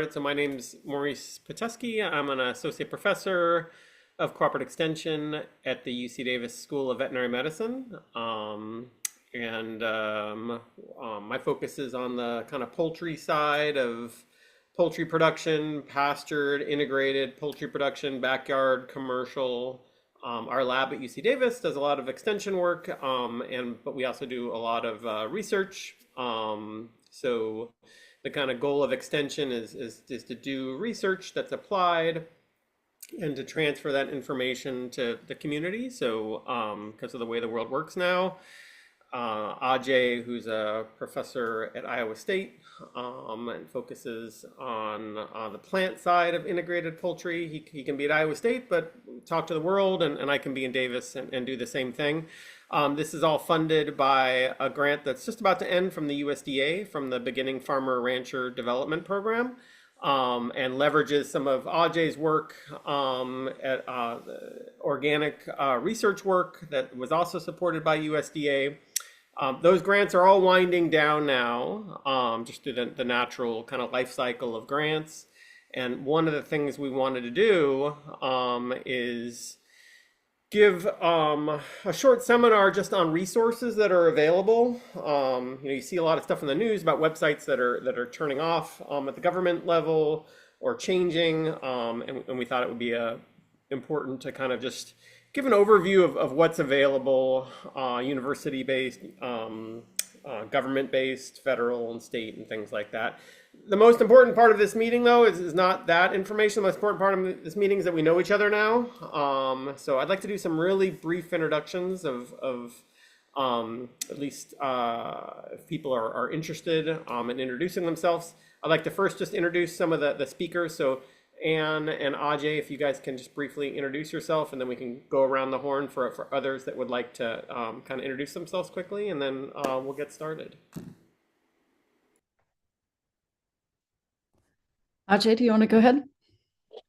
So my name's Maurice Pitesky. I'm an associate professor of corporate extension at the UC Davis School of Veterinary Medicine. My focus is on the kind of poultry side of poultry production, pastured, integrated poultry production, backyard, commercial. Our lab at UC Davis does a lot of extension work, but we also do a lot of research. So the kind of goal of extension is to do research that's applied and to transfer that information to the community. So because of the way the world works now, Ajay, who's a professor at Iowa State and focuses on the plant side of integrated poultry. He can be at Iowa State, but talk to the world, and I can be in Davis and do the same thing. This is all funded by a grant that's just about to end from the USDA, from the Beginning Farmer Rancher Development Program, and leverages some of Ajay's work at organic research work that was also supported by USDA. Those grants are all winding down now, just through the natural kind of life cycle of grants. And one of the things we wanted to do is give a short seminar just on resources that are available. You see a lot of stuff in the news about websites that are turning off at the government level or changing, and we thought it would be important to kind of just give an overview of what's available, university-based, government-based, federal and state, and things like that. The most important part of this meeting, though, is not that information. The most important part of this meeting is that we know each other now. So I'd like to do some really brief introductions of at least if people are interested in introducing themselves. I'd like to first just introduce some of the speakers. So Anne and Ajay, if you guys can just briefly introduce yourself, and then we can go around the horn for others that would like to kind of introduce themselves quickly, and then we'll get started. Ajay, do you want to go ahead?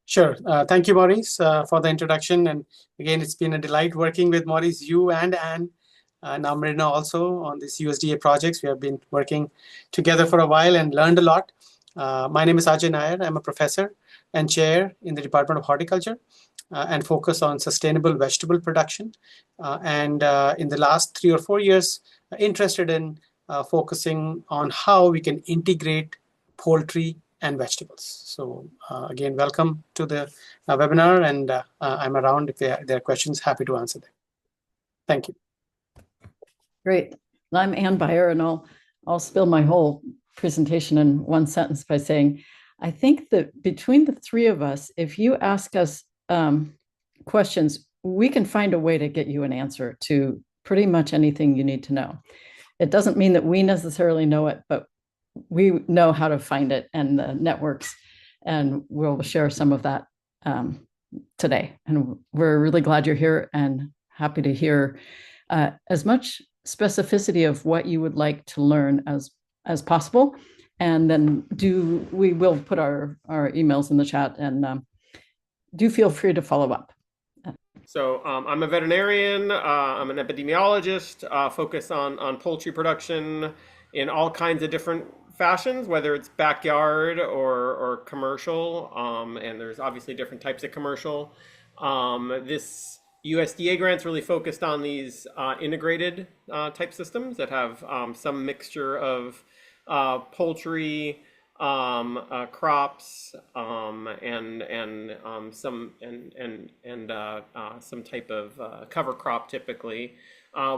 Sure. Thank you, Maurice, for the introduction. And again, it's been a delight working with Maurice, you and Anne, now Marina also on this USDA projects. We have been working together for a while and learned a lot. My name is Ajay Nair. I'm a professor and chair in the Department of Horticulture and focus on sustainable vegetable production. In the last 3 or 4 years, interested in focusing on how we can integrate poultry and vegetables. So again, welcome to the webinar, and I'm around if there are questions, happy to answer them. Thank you. Great. I'm Ann Baier, and I'll spill my whole presentation in one sentence by saying, I think that between the three of us, if you ask us questions, we can find a way to get you an answer to pretty much anything you need to know. It doesn't mean that we necessarily know it, but we know how to find it and the networks, and we'll share some of that today. And we're really glad you're here and happy to hear as much specificity of what you would like to learn as possible. And then we will put our emails in the chat, and do feel free to follow up. So I'm a veterinarian, I'm an epidemiologist, focus on poultry production in all kinds of different fashions, whether it's backyard or commercial, and there's obviously different types of commercial. This USDA grant's really focused on these integrated type systems that have some mixture of poultry, crops, and some type of cover crop typically.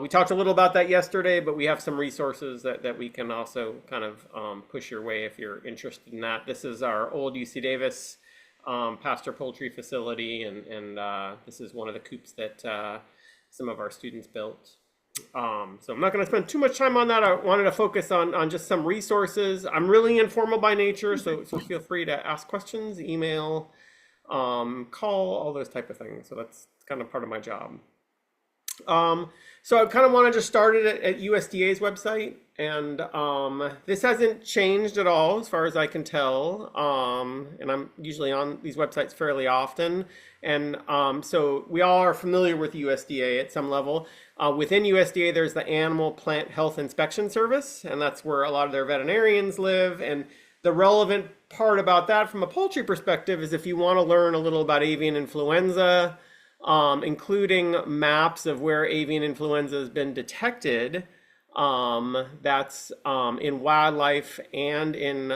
We talked a little about that yesterday, but we have some resources that we can also kind of push your way if you're interested in that. This is our old UC Davis pasture poultry facility, and this is one of the coops that some of our students built. So I'm not going to spend too much time on that. I wanted to focus on just some resources. I'm really informal by nature, so feel free to ask questions, email, call, all those type of things. So that's kind of part of my job. So I kind of want to just start it at USDA's website, and this hasn't changed at all as far as I can tell, and I'm usually on these websites fairly often, and so we all are familiar with USDA at some level. Within USDA, there's the Animal Plant Health Inspection Service, and that's where a lot of their veterinarians live, and The relevant part about that from a poultry perspective is if you want to learn a little about avian influenza, including maps of where avian influenza has been detected, that's in wildlife and in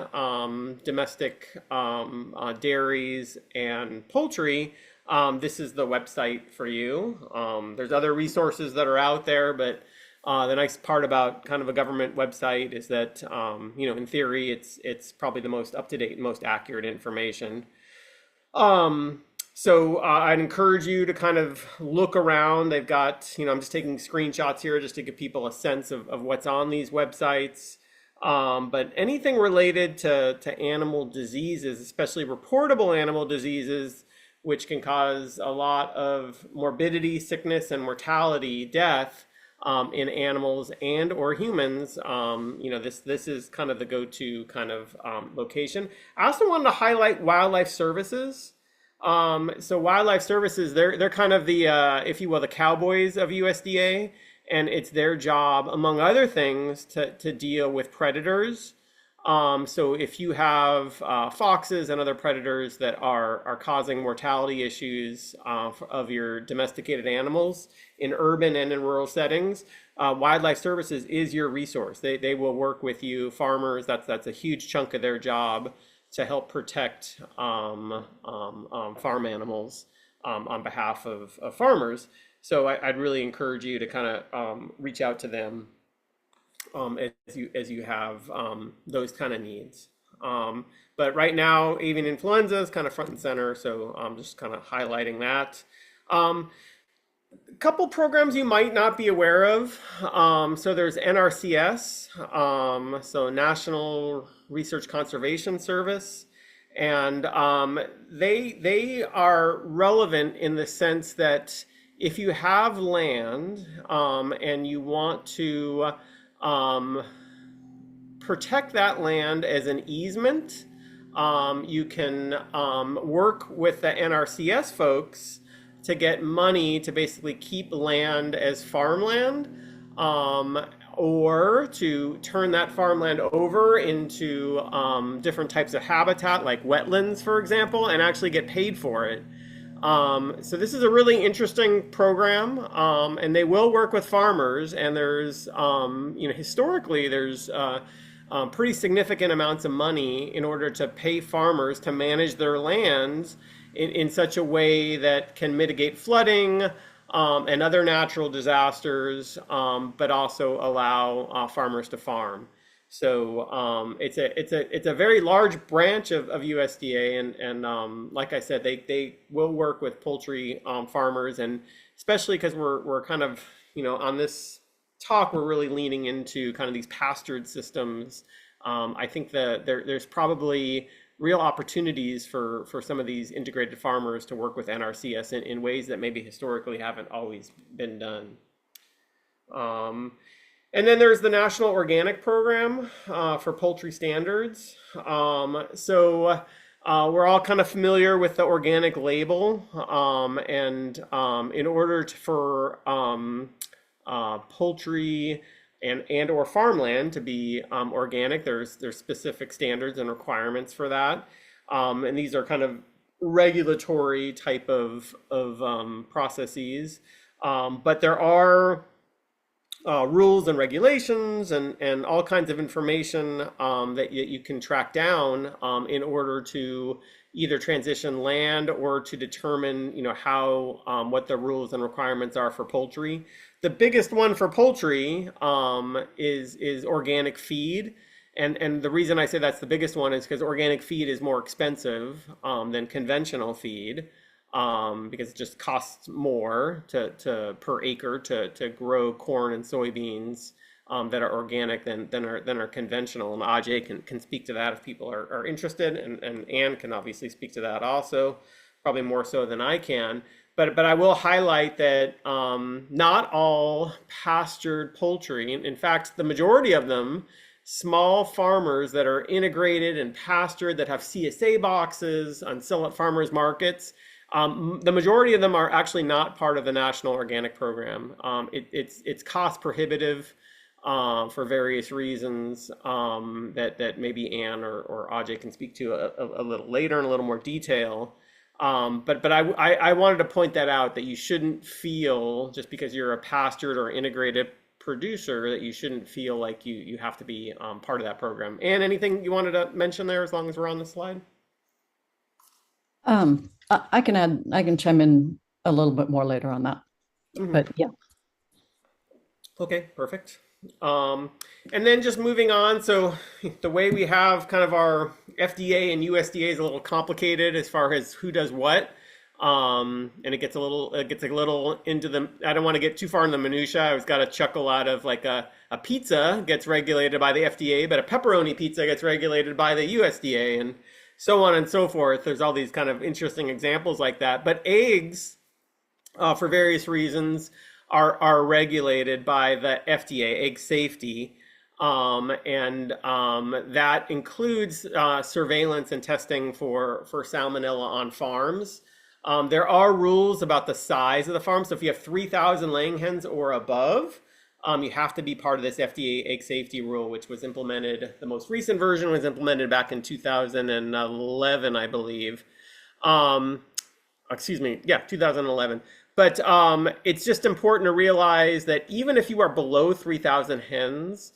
domestic dairies and poultry. This is the website for you. There's other resources that are out there, but the nice part about kind of a government website is that, in theory, it's probably the most up-to-date and most accurate information. So I'd encourage you to kind of look around. They've got, I'm just taking screenshots here just to give people a sense of what's on these websites. But anything related to animal diseases, especially reportable animal diseases, which can cause a lot of morbidity, sickness, and mortality, death, in animals and or humans, this is kind of the go-to kind of location. I also wanted to highlight Wildlife Services. So Wildlife Services, they're kind of the, if you will, the cowboys of USDA, and it's their job, among other things, to deal with predators. So if you have foxes and other predators that are causing mortality issues of your domesticated animals in urban and in rural settings, Wildlife Services is your resource. They will work with you, farmers. That's a huge chunk of their job to help protect farm animals on behalf of farmers. So I'd really encourage you to kind of reach out to them as you have those kind of needs. But right now, avian influenza is kind of front and center, so I'm just kind of highlighting that. A couple programs you might not be aware of. So there's NRCS, so National Research Conservation Service, and they are relevant in the sense that if you have land and you want to protect that land as an easement, you can work with the NRCS folks to get money to basically keep land as farmland, or to turn that farmland over into different types of habitat, like wetlands, for example, and actually get paid for it. So this is a really interesting program, and they will work with farmers, and there's, historically there's pretty significant amounts of money in order to pay farmers to manage their lands in such a way that can mitigate flooding and other natural disasters, but also allow farmers to farm. So it's a very large branch of USDA, and like I said, they will work with poultry farmers, and especially because we're kind of, on this talk, we're really leaning into kind of these pastured systems. I think that there's probably real opportunities for some of these integrated farmers to work with NRCS in ways that maybe historically haven't always been done. And then there's the National Organic Program for poultry standards. So we're all kind of familiar with the organic label, and in order for poultry and or farmland to be organic, there's specific standards and requirements for that, and these are kind of regulatory type of processes, but there are rules and regulations and all kinds of information that you can track down in order to either transition land or to determine, how what the rules and requirements are for poultry. The biggest one for poultry is organic feed, and the reason I say that's the biggest one is because organic feed is more expensive than conventional feed. Because it just costs more to per acre to grow corn and soybeans that are organic than are conventional. And Ajay can speak to that if people are interested, and Anne can obviously speak to that also, probably more so than I can. But I will highlight that not all pastured poultry, in fact, the majority of them, small farmers that are integrated and pastured that have CSA boxes and sell at farmers markets, the majority of them are actually not part of the National Organic Program. It's cost prohibitive for various reasons that maybe Anne or Ajay can speak to a little later in a little more detail. But I wanted to point that out, that you shouldn't feel, just because you're a pastured or integrated producer, that you shouldn't feel like you have to be part of that program. And anything you wanted to mention there, as long as we're on the slide? I can chime in a little bit more later on that. But yeah. Okay, perfect. And then just moving on, so the way we have kind of our FDA and USDA is a little complicated as far as who does what. And it gets a little into the, I don't want to get too far in the minutia. I was got a chuckle out of like a pizza gets regulated by the FDA, but a pepperoni pizza gets regulated by the USDA, and so on and so forth. There's all these kind of interesting examples like that. But eggs, for various reasons, are regulated by the FDA, egg safety. And that includes surveillance and testing for salmonella on farms. There are rules about the size of the farm. So if you have 3,000 laying hens or above, you have to be part of this FDA egg safety rule, which was implemented, the most recent version was implemented back in 2011, I believe. Excuse me, yeah, 2011. But it's just important to realize that even if you are below 3,000 hens,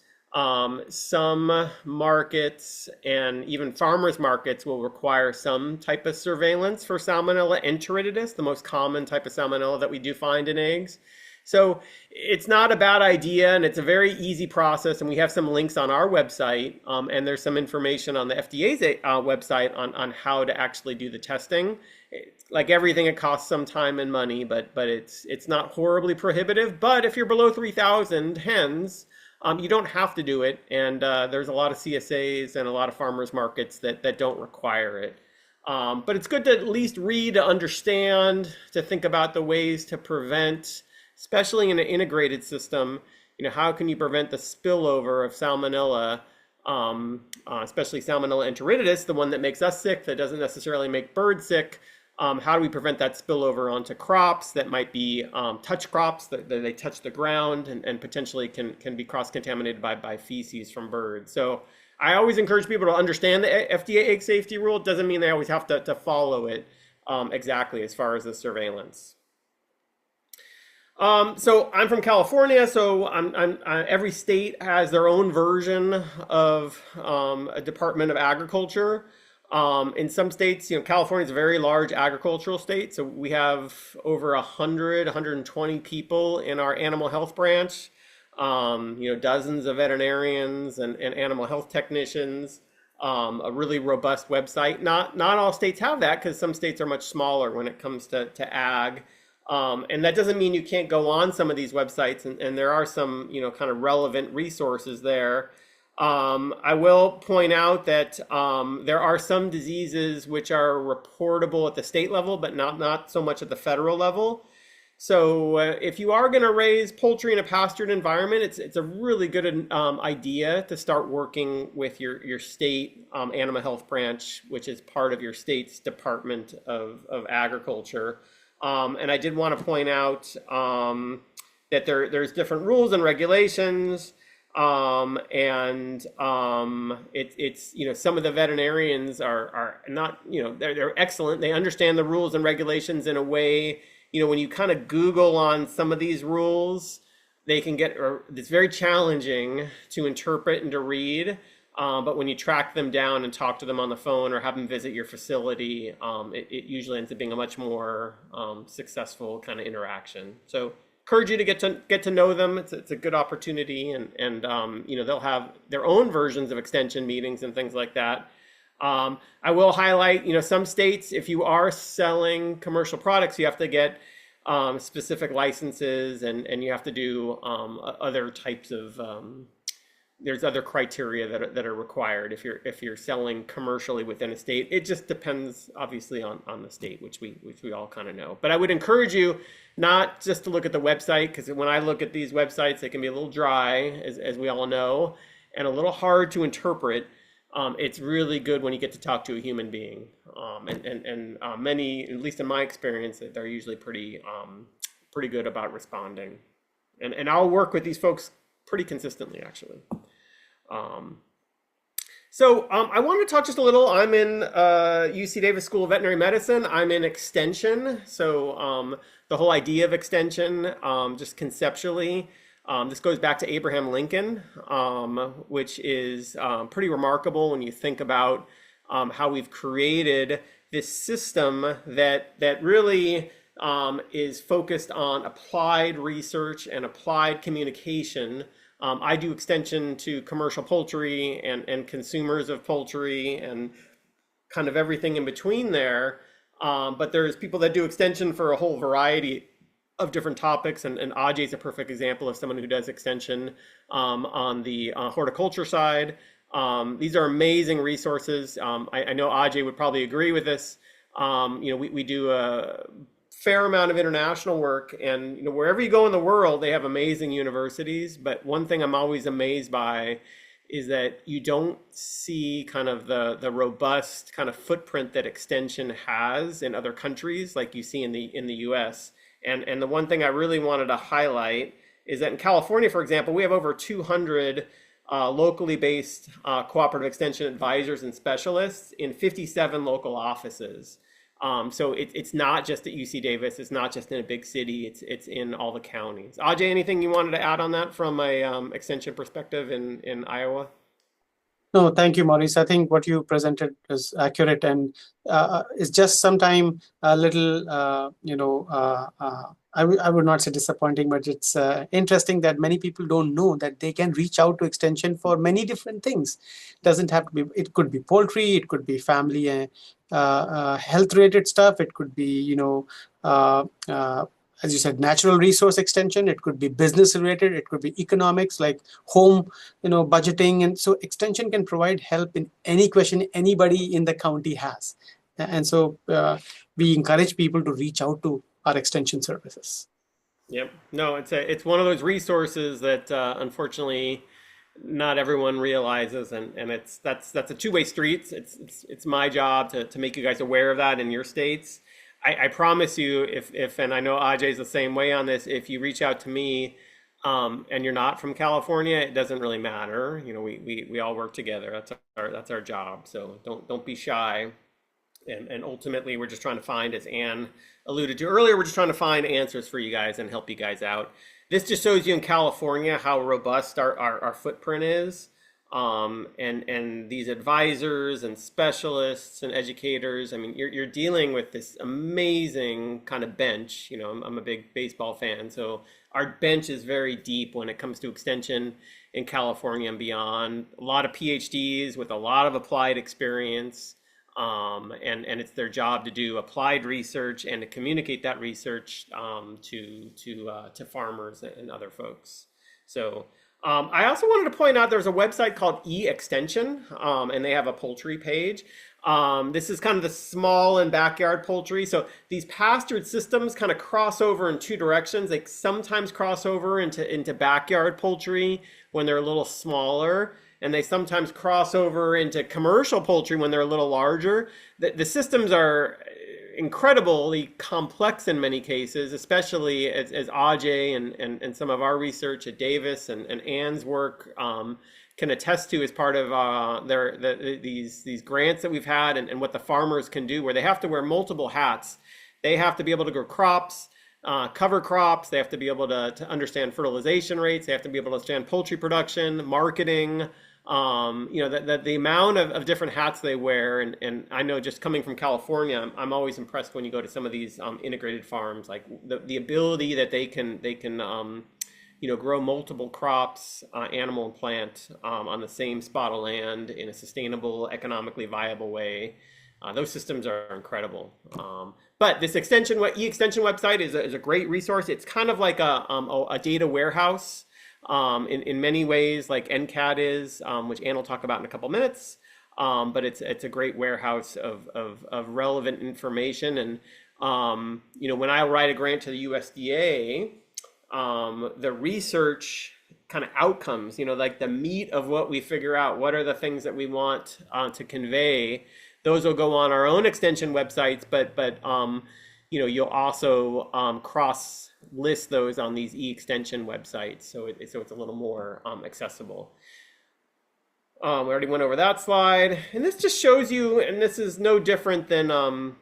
some markets and even farmers markets will require some type of surveillance for Salmonella enteritidis, the most common type of Salmonella that we do find in eggs. So it's not a bad idea, and it's a very easy process, and we have some links on our website, and there's some information on the FDA's website on how to actually do the testing. Like everything, it costs some time and money, but it's not horribly prohibitive. But if you're below 3,000 hens, you don't have to do it, and there's a lot of CSAs and a lot of farmers markets that don't require it. But it's good to at least read, to understand, to think about the ways to prevent, especially in an integrated system, how can you prevent the spillover of salmonella, especially Salmonella enteritidis, the one that makes us sick, that doesn't necessarily make birds sick. How do we prevent that spillover onto crops that might be touch crops, that they touch the ground and potentially can be cross-contaminated by feces from birds? So I always encourage people to understand the FDA egg safety rule. It doesn't mean they always have to follow it exactly as far as the surveillance. So I'm from California, so every state has their own version of a Department of Agriculture. In some states, California is a very large agricultural state, so we have over 120 people in our animal health branch, dozens of veterinarians and animal health technicians, a really robust website. Not all states have that, because some states are much smaller when it comes to ag. And that doesn't mean you can't go on some of these websites, and there are some, kind of relevant resources there. I will point out that there are some diseases which are reportable at the state level, but not so much at the federal level. So if you are going to raise poultry in a pastured environment, it's a really good idea to start working with your state animal health branch, which is part of your state's Department of Agriculture. And I did want to point out that there's different rules and regulations. It's some of the veterinarians are not, they're excellent. They understand the rules and regulations in a way, when you kind of Google on some of these rules, they can it's very challenging to interpret and to read. But when you track them down and talk to them on the phone or have them visit your facility, it usually ends up being a much more successful kind of interaction. So encourage you to get to know them. It's a good opportunity, and they'll have their own versions of extension meetings and things like that. I will highlight, some states, if you are selling commercial products, you have to get specific licenses, and you have to do other types of there's other criteria that are required if you're selling commercially within a state. It just depends, obviously, on the state, which we all kind of know. But I would encourage you not just to look at the website, because when I look at these websites, they can be a little dry, as we all know, and a little hard to interpret. It's really good when you get to talk to a human being, and many, at least in my experience, they're usually pretty good about responding. And I'll work with these folks pretty consistently, actually. I wanted to talk just a little. I'm in UC Davis School of Veterinary Medicine. I'm in extension. The whole idea of extension, just conceptually, this goes back to Abraham Lincoln, which is pretty remarkable when you think about how we've created this system that really is focused on applied research and applied communication. I do extension to commercial poultry and consumers of poultry and kind of everything in between there. But there's people that do extension for a whole variety of different topics. And Ajay is a perfect example of someone who does extension on the horticulture side. These are amazing resources. I know Ajay would probably agree with this. We do a fair amount of international work, and wherever you go in the world, they have amazing universities. But one thing I'm always amazed by is that you don't see kind of the robust kind of footprint that extension has in other countries like you see in the US. And the one thing I really wanted to highlight is that in California, for example, we have over 200 locally based cooperative extension advisors and specialists in 57 local offices. So it's not just at UC Davis. It's not just in a big city. It's in all the counties. Ajay, anything you wanted to add on that from a extension perspective in Iowa? No, thank you, Maurice. I think what you presented is accurate, and it's just sometime a little, I would not say disappointing, but it's interesting that many people don't know that they can reach out to extension for many different things. Doesn't have to be. It could be poultry. It could be family health-related stuff. It could be, as you said, natural resource extension. It could be business related. It could be economics, like home, budgeting. And so extension can provide help in any question anybody in the county has. And so we encourage people to reach out to our extension services. Yep. No, it's one of those resources that unfortunately not everyone realizes, and that's a two-way street. It's my job to make you guys aware of that in your states. I promise you, if and I know Ajay's the same way on this, if you reach out to me and you're not from California, it doesn't really matter. We all work together. That's our job. So don't be shy. And ultimately, we're just trying to find, as Anne alluded to earlier, we're just trying to find answers for you guys and help you guys out. This just shows you in California how robust our footprint is. And these advisors and specialists and educators, I mean, you're dealing with this amazing kind of bench. I'm a big baseball fan, so our bench is very deep when it comes to extension in California and beyond. A lot of PhDs with a lot of applied experience. And it's their job to do applied research and to communicate that research to farmers and other folks. So I also wanted to point out there's a website called eExtension, and they have a poultry page. This is kind of the small and backyard poultry. So these pastured systems kind of cross over in two directions. They sometimes cross over into backyard poultry when they're a little smaller, and they sometimes cross over into commercial poultry when they're a little larger. The systems are incredibly complex in many cases, especially as Ajay and some of our research at Davis and Anne's work can attest to as part of these grants that we've had and what the farmers can do, where they have to wear multiple hats. They have to be able to grow crops, cover crops. They have to be able to understand fertilization rates. They have to be able to understand poultry production, marketing. That the amount of different hats they wear, and I know just coming from California, I'm always impressed when you go to some of these integrated farms, like the ability that they can grow multiple crops, animal and plant on the same spot of land in a sustainable, economically viable way. Those systems are incredible. But this eExtension website is a great resource. It's kind of like a data warehouse. In many ways, like NCAT is, which Anne will talk about in a couple minutes, but it's a great warehouse of relevant information. And when I write a grant to the USDA, the research kind of outcomes, like the meat of what we figure out, what are the things that we want to convey, those will go on our own extension websites, but you'll also cross list those on these e-extension websites, so it's a little more accessible. We already went over that slide, and this just shows you, and this is no different than other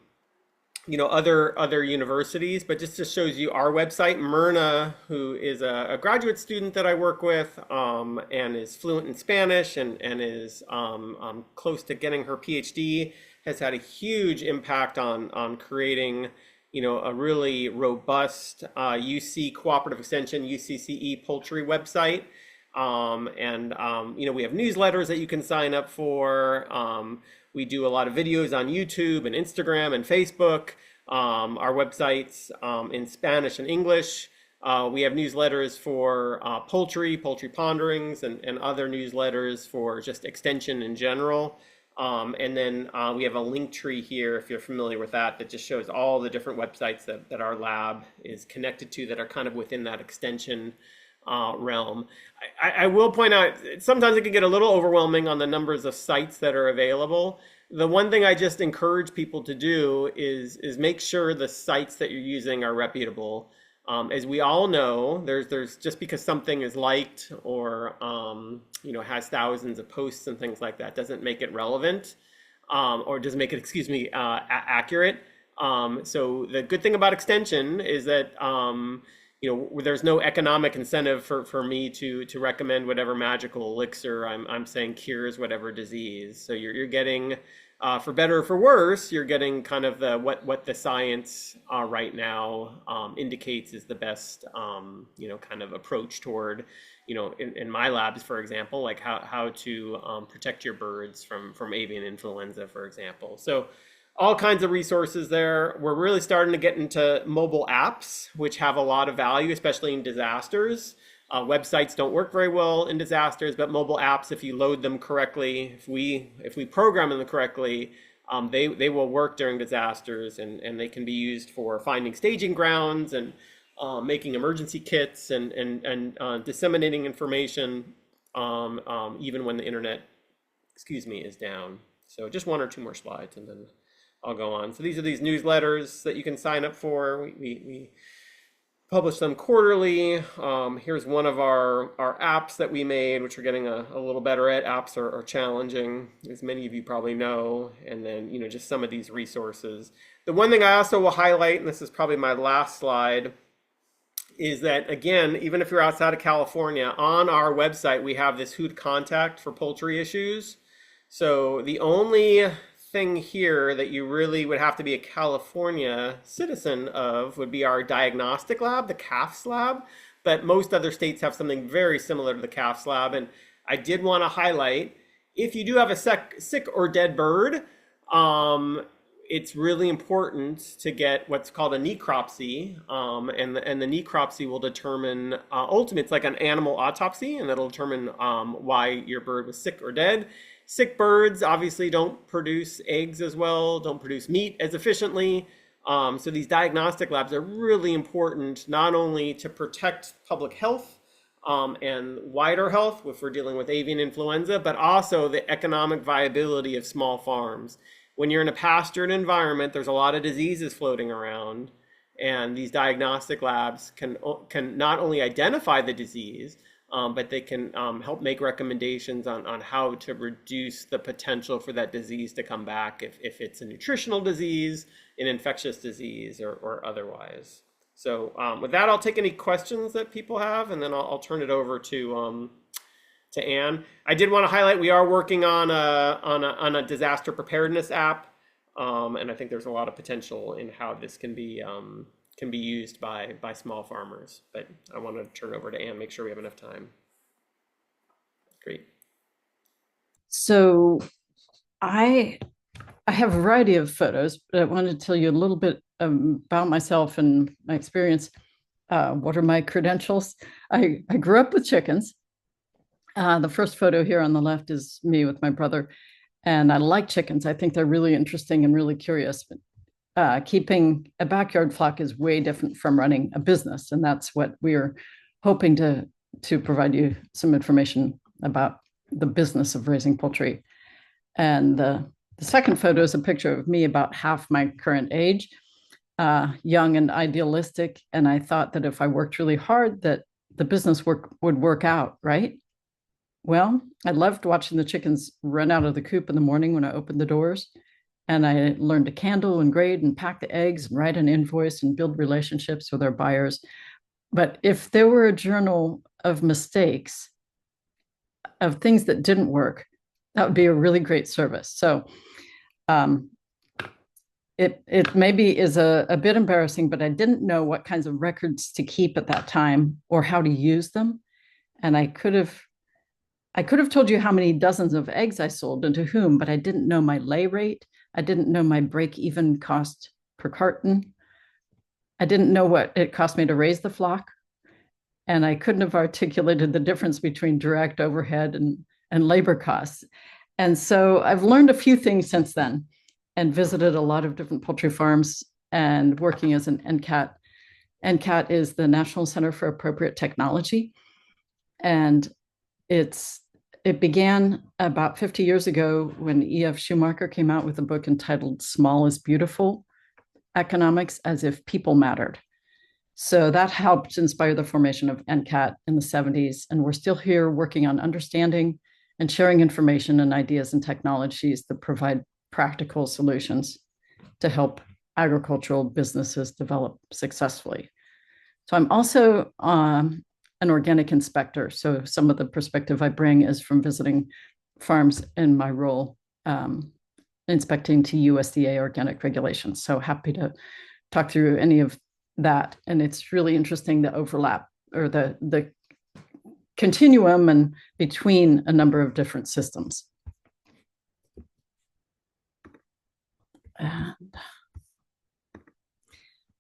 universities, but just shows you our website. Myrna, who is a graduate student that I work with, and is fluent in Spanish and is close to getting her PhD, has had a huge impact on creating a really robust UC cooperative extension, UCCE poultry website. We have newsletters that you can sign up for. We do a lot of videos on YouTube and Instagram and Facebook. Our websites in Spanish and English. We have newsletters for poultry ponderings, and other newsletters for just extension in general. And then we have a link tree here, if you're familiar with that, that just shows all the different websites that our lab is connected to that are kind of within that extension realm. I will point out, sometimes it can get a little overwhelming on the numbers of sites that are available. The one thing I just encourage people to do is make sure the sites that you're using are reputable. As we all know, there's just because something is liked or has thousands of posts and things like that doesn't make it relevant, or doesn't make it, accurate. So the good thing about extension is that there's no economic incentive for me to recommend whatever magical elixir I'm saying cures whatever disease. So you're getting, for better or for worse, you're getting kind of what the science right now indicates is the best kind of approach toward in my labs, for example, like how to protect your birds from avian influenza, for example. So all kinds of resources there. We're really starting to get into mobile apps, which have a lot of value, especially in disasters. Websites don't work very well in disasters, but mobile apps, if you load them correctly, if we program them correctly, they will work during disasters, and they can be used for finding staging grounds and making emergency kits and disseminating information, even when the internet, is down. So just one or two more slides, and then I'll go on. So these are these newsletters that you can sign up for. We publish them quarterly. Here's one of our apps that we made, which we're getting a little better at. Apps are challenging, as many of you probably know. And then, just some of these resources. The one thing I also will highlight, and this is probably my last slide, is that, again, even if you're outside of California, on our website, we have this Who to Contact for poultry issues. So the only thing here that you really would have to be a California citizen of would be our diagnostic lab, the CAFS lab, but most other states have something very similar to the CAFS lab. And I did want to highlight, if you do have a sick or dead bird, it's really important to get what's called a necropsy, and the necropsy will determine, ultimately, it's like an animal autopsy, and it'll determine why your bird was sick or dead. Sick birds obviously don't produce eggs as well, don't produce meat as efficiently. So these diagnostic labs are really important, not only to protect public health and wider health if we're dealing with avian influenza, but also the economic viability of small farms. When you're in a pastured environment, there's a lot of diseases floating around, and these diagnostic labs can not only identify the disease, but they can help make recommendations on how to reduce the potential for that disease to come back if it's a nutritional disease, an infectious disease, or otherwise. So with that, I'll take any questions that people have, and then I'll turn it over to Anne. I did want to highlight, we are working on a disaster preparedness app, and I think there's a lot of potential in how this can be used by small farmers. But I want to turn over to Anne, make sure we have enough time. Great. So I have a variety of photos, but I wanted to tell you a little bit about myself and my experience. What are my credentials? I grew up with chickens. The first photo here on the left is me with my brother, and I like chickens. I think they're really interesting and really curious. But keeping a backyard flock is way different from running a business, and that's what we're hoping to provide you some information about the business of raising poultry. And the second photo is a picture of me about half my current age. young and idealistic, and I thought that if I worked really hard, that the business would work out, right? Well, I loved watching the chickens run out of the coop in the morning when I opened the doors. And I learned to candle and grade and pack the eggs and write an invoice and build relationships with our buyers. But if there were a journal of mistakes, of things that didn't work, that would be a really great service. So it maybe is a bit embarrassing, but I didn't know what kinds of records to keep at that time or how to use them. And I could have told you how many dozens of eggs I sold and to whom, but I didn't know my lay rate. I didn't know my break-even cost per carton. I didn't know what it cost me to raise the flock. And I couldn't have articulated the difference between direct overhead and labor costs. And so I've learned a few things since then and visited a lot of different poultry farms and working as an NCAT. NCAT is the National Center for Appropriate Technology. And it began about 50 years ago when E.F. Schumacher came out with a book entitled Small is Beautiful, Economics as if People Mattered. So that helped inspire the formation of NCAT in the 70s. And we're still here working on understanding and sharing information and ideas and technologies that provide practical solutions to help agricultural businesses develop successfully. So I'm also an organic inspector. So some of the perspective I bring is from visiting farms in my role, inspecting to USDA organic regulations. So happy to talk through any of that. And it's really interesting, the overlap or the continuum and between a number of different systems. And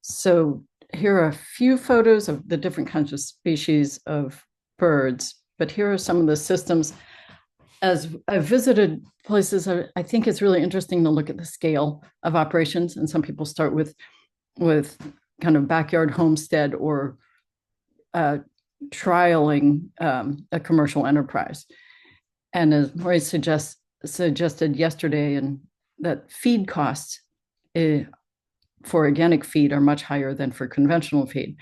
so here are a few photos of the different kinds of species of birds, but here are some of the systems. As I've visited places, I think it's really interesting to look at the scale of operations. And some people start with kind of backyard homestead or trialing a commercial enterprise. And as Maurice suggested yesterday, and that feed costs for organic feed are much higher than for conventional feed.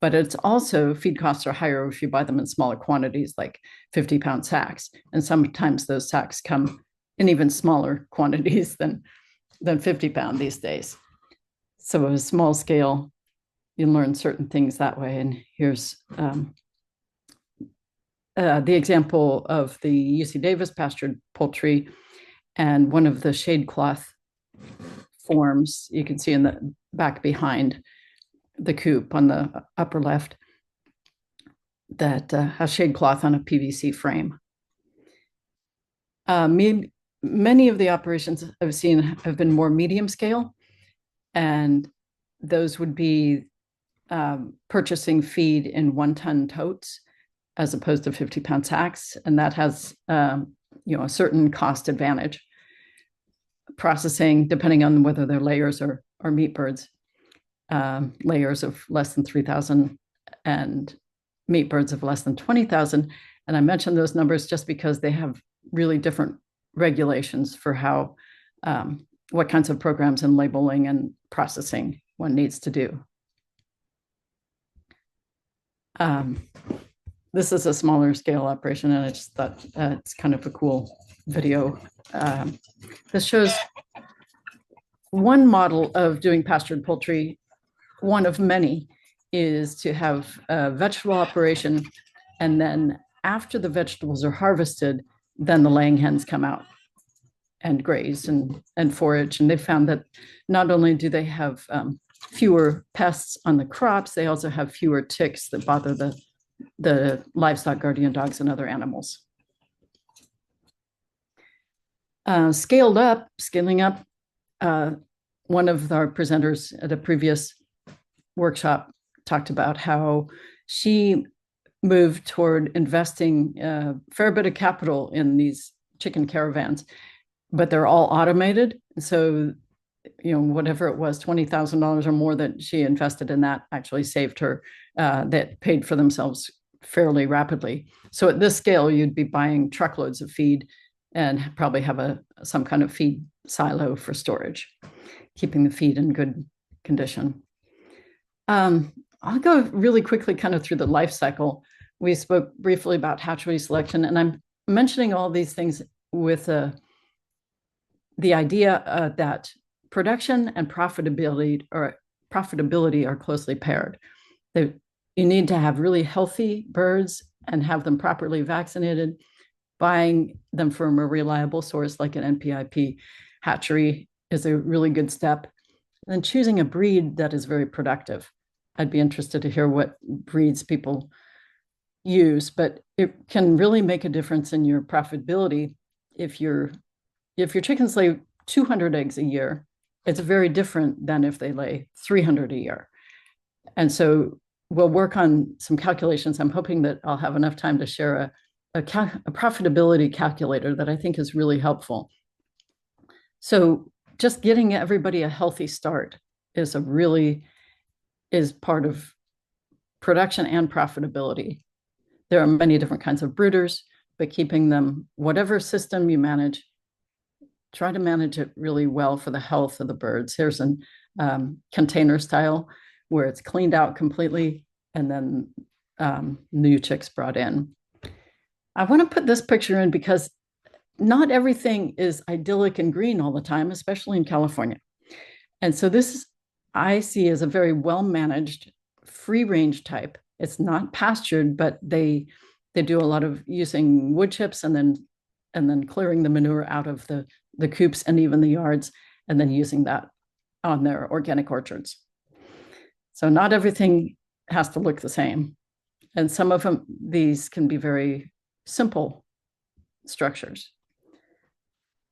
But it's also, feed costs are higher if you buy them in smaller quantities, like 50-pound sacks. And sometimes those sacks come in even smaller quantities than 50-pound these days. So at a small scale, you learn certain things that way. And here's the example of the UC Davis pastured poultry and one of the shade cloth forms you can see in the back behind the coop on the upper left that has shade cloth on a PVC frame. Many of the operations I've seen have been more medium scale, and those would be purchasing feed in 1-ton totes as opposed to 50-pound sacks, and that has a certain cost advantage. Processing, depending on whether they're layers or meat birds, layers of less than 3,000 and meat birds of less than 20,000. And I mentioned those numbers just because they have really different regulations for how, what kinds of programs and labeling and processing one needs to do. This is a smaller scale operation, and I just thought it's kind of a cool video. This shows one model of doing pastured poultry. One of many is to have a vegetable operation, and then after the vegetables are harvested, then the laying hens come out and graze and forage. And they found that not only do they have fewer pests on the crops, they also have fewer ticks that bother the livestock guardian dogs and other animals. Scaling up, one of our presenters at a previous workshop talked about how she moved toward investing a fair bit of capital in these chicken caravans, but they're all automated. So, whatever it was, $20,000 or more that she invested in that actually saved her, that paid for themselves fairly rapidly. So at this scale, you'd be buying truckloads of feed and probably have some kind of feed silo for storage, keeping the feed in good condition. I'll go really quickly kind of through the life cycle. We spoke briefly about hatchery selection, and I'm mentioning all these things with the idea that production and profitability are closely paired. You need to have really healthy birds and have them properly vaccinated. Buying them from a reliable source like an NPIP hatchery is a really good step. And then choosing a breed that is very productive. I'd be interested to hear what breeds people use, but it can really make a difference in your profitability. If your chickens lay 200 eggs a year, it's very different than if they lay 300 a year. And so we'll work on some calculations. I'm hoping that I'll have enough time to share a profitability calculator that I think is really helpful. So just getting everybody a healthy start is part of production and profitability. There are many different kinds of brooders, but keeping them, whatever system you manage, try to manage it really well for the health of the birds. Here's a container style where it's cleaned out completely and then new chicks brought in. I want to put this picture in because not everything is idyllic and green all the time, especially in California. And so this I see as a very well-managed free range type. It's not pastured, but they do a lot of using wood chips and then clearing the manure out of the coops and even the yards, and then using that on their organic orchards. So not everything has to look the same. And some of these can be very simple structures.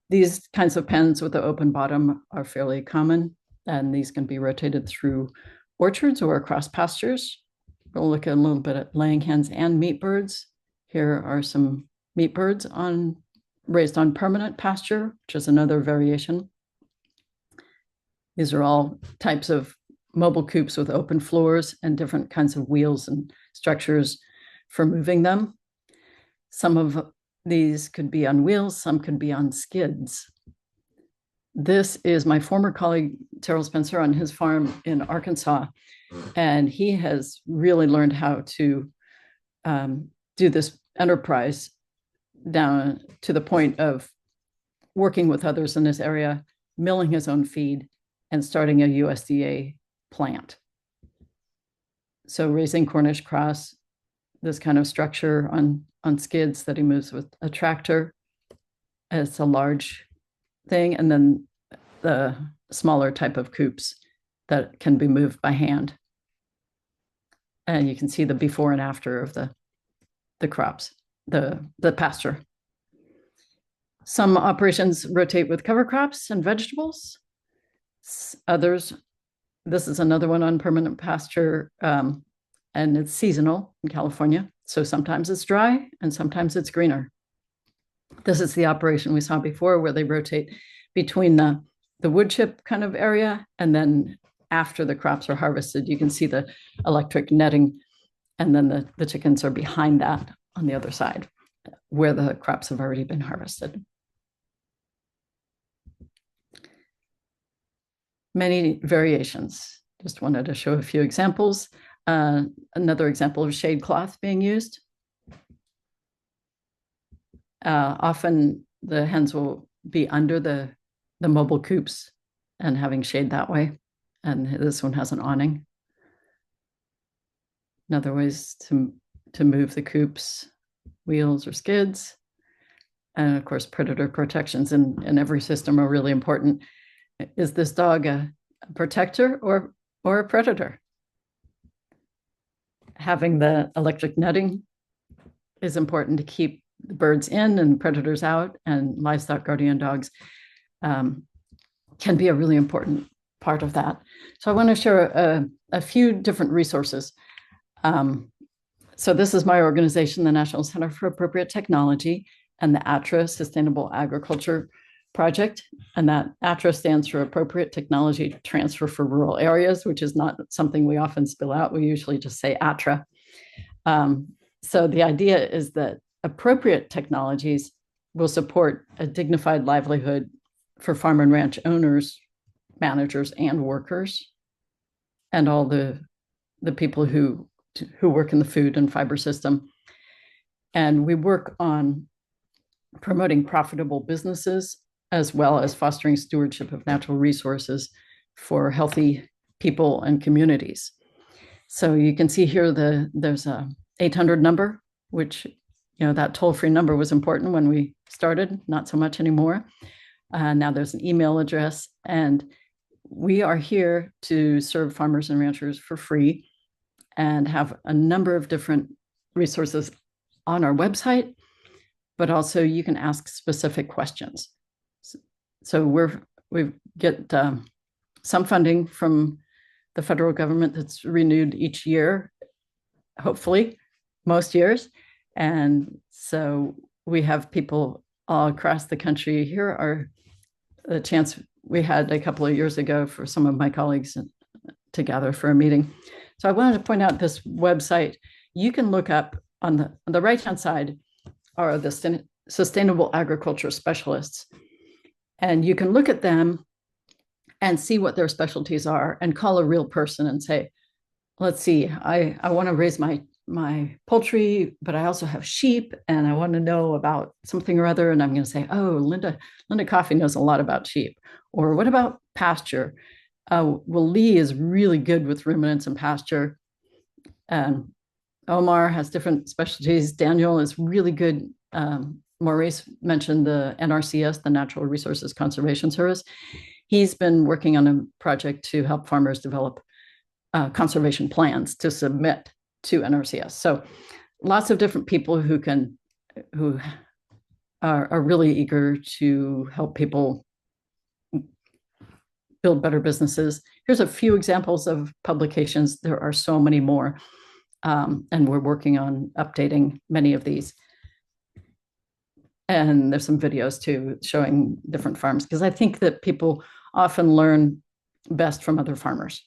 These kinds of pens with the open bottom are fairly common, and these can be rotated through orchards or across pastures. We'll look at a little bit at laying hens and meat birds. Here are some meat birds raised on permanent pasture, which is another variation. These are all types of mobile coops with open floors and different kinds of wheels and structures for moving them. Some of these could be on wheels, some could be on skids. This is my former colleague, Terrell Spencer, on his farm in Arkansas, and he has really learned how to do this enterprise down to the point of working with others in this area, milling his own feed, and starting a USDA plant. So raising Cornish cross, this kind of structure on skids that he moves with a tractor. It's a large thing, and then the smaller type of coops that can be moved by hand. And you can see the before and after of the crops, the pasture. Some operations rotate with cover crops and vegetables. Others, this is another one on permanent pasture, and it's seasonal in California. So sometimes it's dry and sometimes it's greener. This is the operation we saw before where they rotate between the wood chip kind of area, and then after the crops are harvested, you can see the electric netting, and then the chickens are behind that on the other side where the crops have already been harvested. Many variations. Just wanted to show a few examples. Another example of shade cloth being used. Often the hens will be under the mobile coops and having shade that way. And this one has an awning. Another ways to move the coops, wheels or skids. And of course, predator protections in every system are really important. Is this dog a protector or a predator? Having the electric netting is important to keep the birds in and predators out, and livestock guardian dogs can be a really important part of that. So I want to share a few different resources. So this is my organization, the National Center for Appropriate Technology, and the ATRA Sustainable Agriculture Project. And that ATRA stands for Appropriate Technology Transfer for Rural Areas, which is not something we often spill out. We usually just say ATRA. So the idea is that appropriate technologies will support a dignified livelihood for farm and ranch owners, managers, and workers. and all the people who work in the food and fiber system. And we work on promoting profitable businesses as well as fostering stewardship of natural resources for healthy people and communities. So you can see here there's a 800 number, which, that toll-free number was important when we started, not so much anymore. Now there's an email address, and we are here to serve farmers and ranchers for free and have a number of different resources on our website, but also you can ask specific questions. So we get some funding from the federal government that's renewed each year, hopefully most years. And so we have people all across the country. Here are the chance we had a couple of years ago for some of my colleagues to gather for a meeting. So I wanted to point out this website. You can look up on the right-hand side are the sustainable agriculture specialists. And you can look at them and see what their specialties are and call a real person and say, let's see, I want to raise my poultry, but I also have sheep and I want to know about something or other. And I'm going to say, oh, Linda Coffey knows a lot about sheep. Or what about pasture? Well, Lee is really good with ruminants and pasture. And Omar has different specialties. Daniel is really good. Maurice mentioned the NRCS, the Natural Resources Conservation Service. He's been working on a project to help farmers develop conservation plans to submit to NRCS. So lots of different people who are really eager to help people build better businesses. Here's a few examples of publications. There are so many more, and we're working on updating many of these. And there's some videos too showing different farms, because I think that people often learn best from other farmers.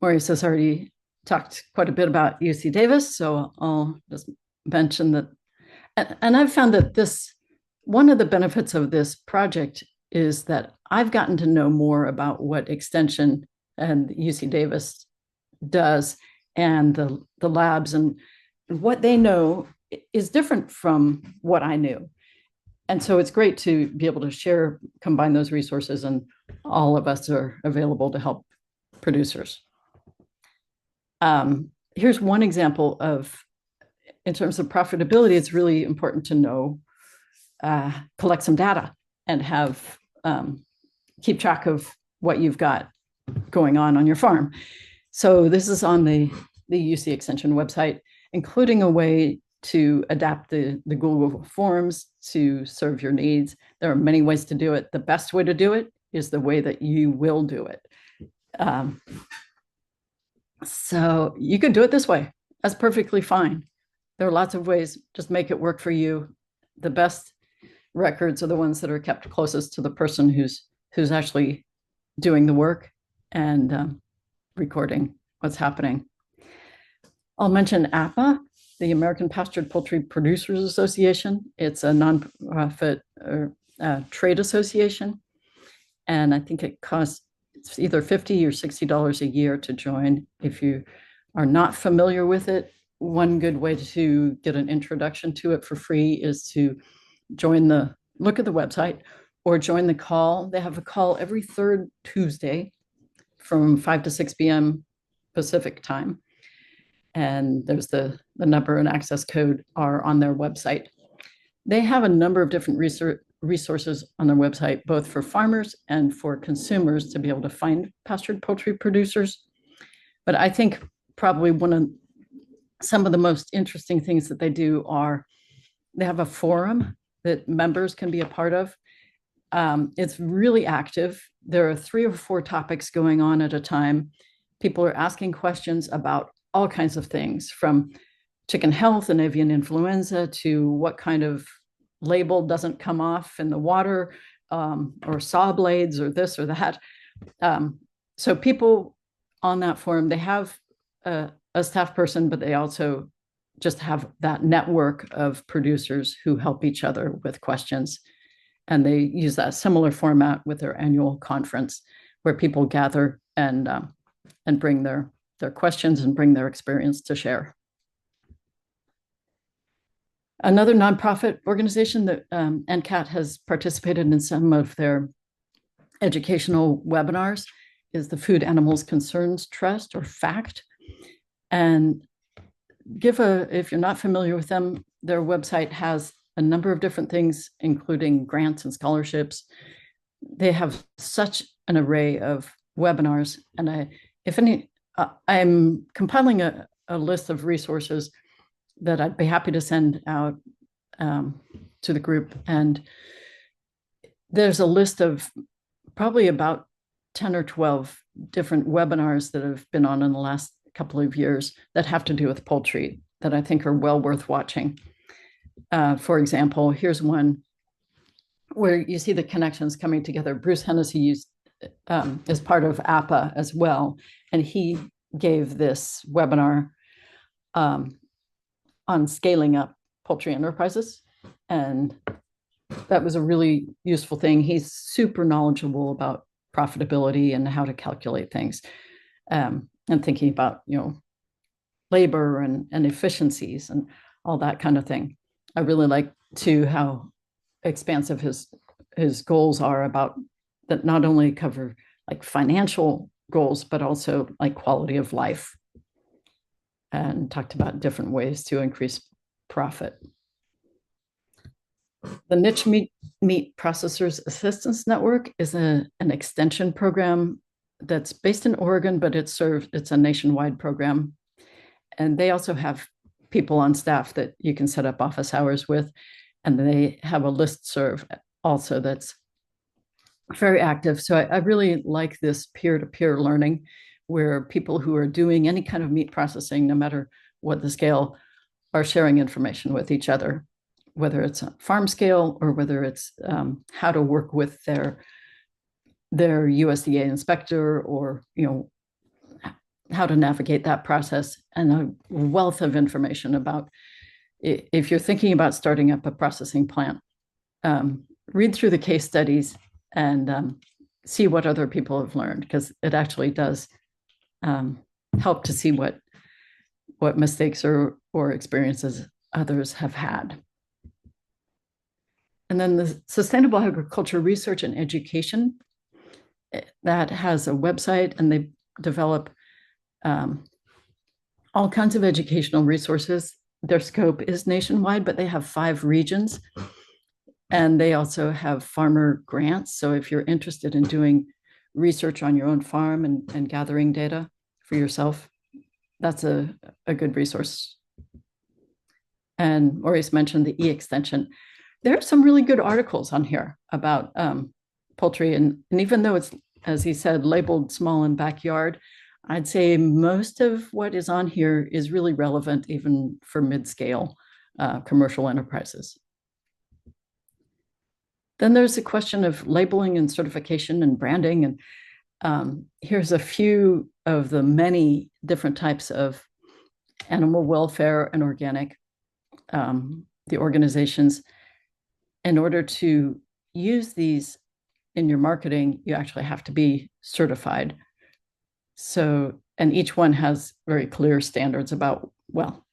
Maurice has already talked quite a bit about UC Davis, so I'll just mention that. And I've found that one of the benefits of this project is that I've gotten to know more about what Extension and UC Davis does, and the labs, and what they know is different from what I knew. And so it's great to be able to combine those resources, and all of us are available to help producers. Here's one example of, in terms of profitability, it's really important to know, collect some data and keep track of what you've got going on your farm. So this is on the UC Extension website, including a way to adapt the Google Forms to serve your needs. There are many ways to do it. The best way to do it is the way that you will do it. So you could do it this way. That's perfectly fine. There are lots of ways. Just make it work for you. The best records are the ones that are kept closest to the person who's actually doing the work and recording what's happening. I'll mention APA, the American Pastured Poultry Producers Association. It's a nonprofit trade association, and I think it's either $50 or $60 a year to join. If you are not familiar with it, one good way to get an introduction to it for free is to look at the website or join the call. They have a call every third Tuesday from 5 to 6 p.m. Pacific time. And there's the number and access code are on their website. They have a number of different resources on their website, both for farmers and for consumers to be able to find pastured poultry producers. But I think probably some of the most interesting things that they do are they have a forum that members can be a part of. It's really active. There are 3 or 4 topics going on at a time. People are asking questions about all kinds of things, from chicken health and avian influenza to what kind of label doesn't come off in the water, or saw blades or this or that. So people on that forum, they have a staff person, but they also just have that network of producers who help each other with questions. And they use that similar format with their annual conference where people gather and bring their questions and bring their experience to share. Another nonprofit organization that NCAT has participated in some of their educational webinars is the Food Animals Concerns Trust, or FACT. And if you're not familiar with them, their website has a number of different things, including grants and scholarships. They have such an array of webinars. And I'm compiling a list of resources that I'd be happy to send out to the group. And there's a list of probably about 10 or 12 different webinars that have been on in the last couple of years that have to do with poultry that I think are well worth watching. For example, here's one where you see the connections coming together. Bruce Hennessy is part of APA as well, and he gave this webinar on scaling up poultry enterprises, and that was a really useful thing. He's super knowledgeable about profitability and how to calculate things, and thinking about labor and efficiencies and all that kind of thing. I really like too how expansive his goals are, about that not only cover like financial goals, but also like quality of life, and talked about different ways to increase profit. The Niche Meat Processors Assistance Network is an extension program that's based in Oregon, but it's a nationwide program. And they also have people on staff that you can set up office hours with. And they have a listserv also that's very active. So I really like this peer-to-peer learning, where people who are doing any kind of meat processing, no matter what the scale, are sharing information with each other, whether it's a farm scale or whether it's how to work with their USDA inspector, or how to navigate that process, and a wealth of information about, if you're thinking about starting up a processing plant, read through the case studies and see what other people have learned, because it actually does help to see what mistakes or experiences others have had. And then the Sustainable Agriculture Research and Education, that has a website, and they develop all kinds of educational resources. Their scope is nationwide, but they have 5 regions. And they also have farmer grants. So if you're interested in doing research on your own farm and gathering data for yourself, that's a good resource. And Maurice mentioned the e-extension. There are some really good articles on here about poultry. And even though it's, as he said, labeled small and backyard, I'd say most of what is on here is really relevant even for mid-scale commercial enterprises. Then there's the question of labeling and certification and branding. And here's a few of the many different types of animal welfare and organic, the organizations. In order to use these in your marketing, you actually have to be certified. So, and each one has very clear standards about, well,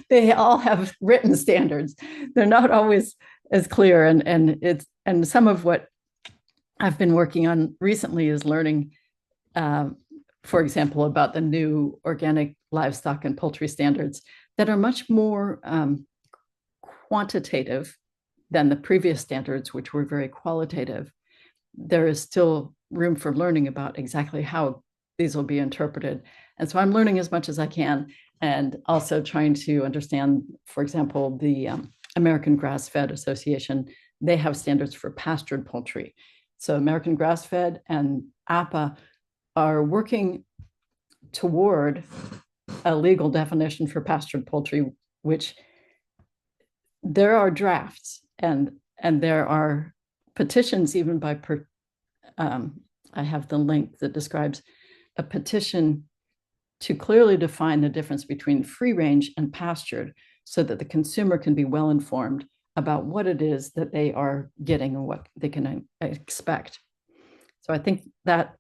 they all have written standards. They're not always as clear. And some of what I've been working on recently is learning, for example, about the new organic livestock and poultry standards that are much more quantitative than the previous standards, which were very qualitative. There is still room for learning about exactly how these will be interpreted. And so I'm learning as much as I can, and also trying to understand, for example, the American Grass-Fed Association, they have standards for pastured poultry. So American Grass-Fed and APA are working toward a legal definition for pastured poultry, which there are drafts and there are petitions even by, I have the link that describes a petition to clearly define the difference between free range and pastured, so that the consumer can be well informed about what it is that they are getting and what they can expect. So I think that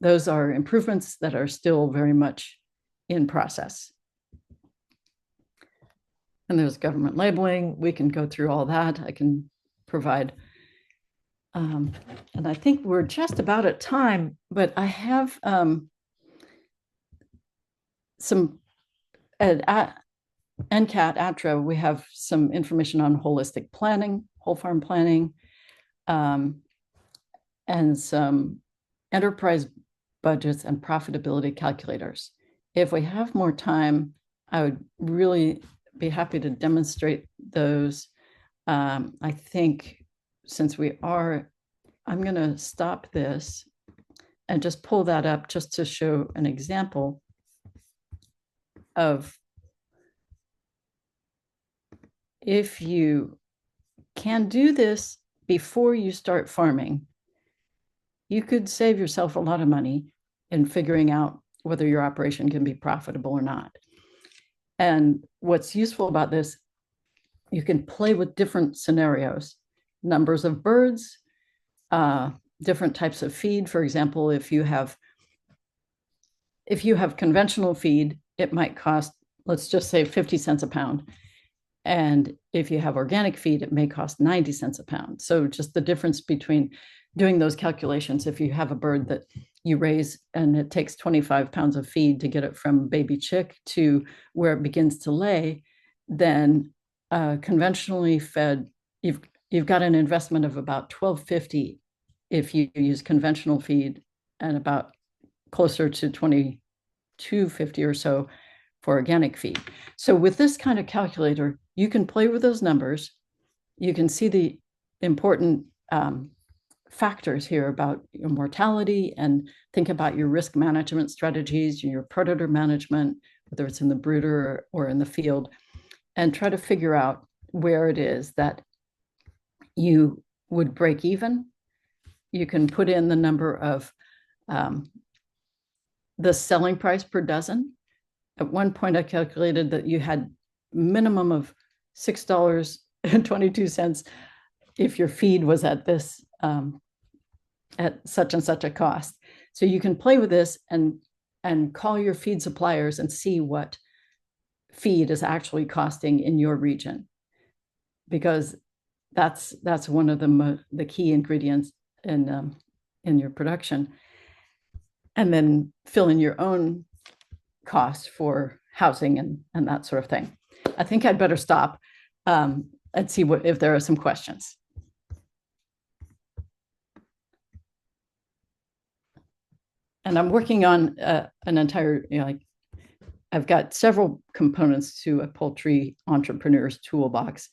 those are improvements that are still very much in process. And there's government labeling. We can go through all that. I can provide. And I think we're just about at time, but I have some at NCAT, ATRA, we have some information on holistic planning, whole farm planning, and some enterprise budgets and profitability calculators. If we have more time, I would really be happy to demonstrate those. I think since I'm going to stop this and just pull that up just to show an example of if you can do this before you start farming, you could save yourself a lot of money in figuring out whether your operation can be profitable or not. And what's useful about this, you can play with different scenarios, numbers of birds, different types of feed. For example, if you have conventional feed, it might cost, let's just say 50 cents a pound. And if you have organic feed, it may cost 90 cents a pound. So just the difference between doing those calculations, if you have a bird that you raise and it takes 25 pounds of feed to get it from baby chick to where it begins to lay, then conventionally fed, you've got an investment of about $12.50 if you use conventional feed, and about closer to $22.50 or so for organic feed. So with this kind of calculator, you can play with those numbers. You can see the important factors here about your mortality, and think about your risk management strategies, your predator management, whether it's in the brooder or in the field, and try to figure out where it is that you would break even. You can put in the number of the selling price per dozen. At one point, I calculated that you had minimum of $6.22 if your feed was at this at such and such a cost. So you can play with this and call your feed suppliers and see what feed is actually costing in your region, because that's one of the key ingredients in your production. And then fill in your own costs for housing and that sort of thing. I think I'd better stop and see if there are some questions. And I'm working on an entire, I've got several components to a poultry entrepreneur's toolbox,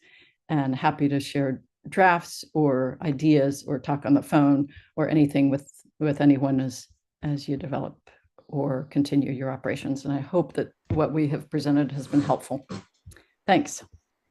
and happy to share drafts or ideas or talk on the phone or anything with anyone as you develop or continue your operations. And I hope that what we have presented has been helpful. Thanks.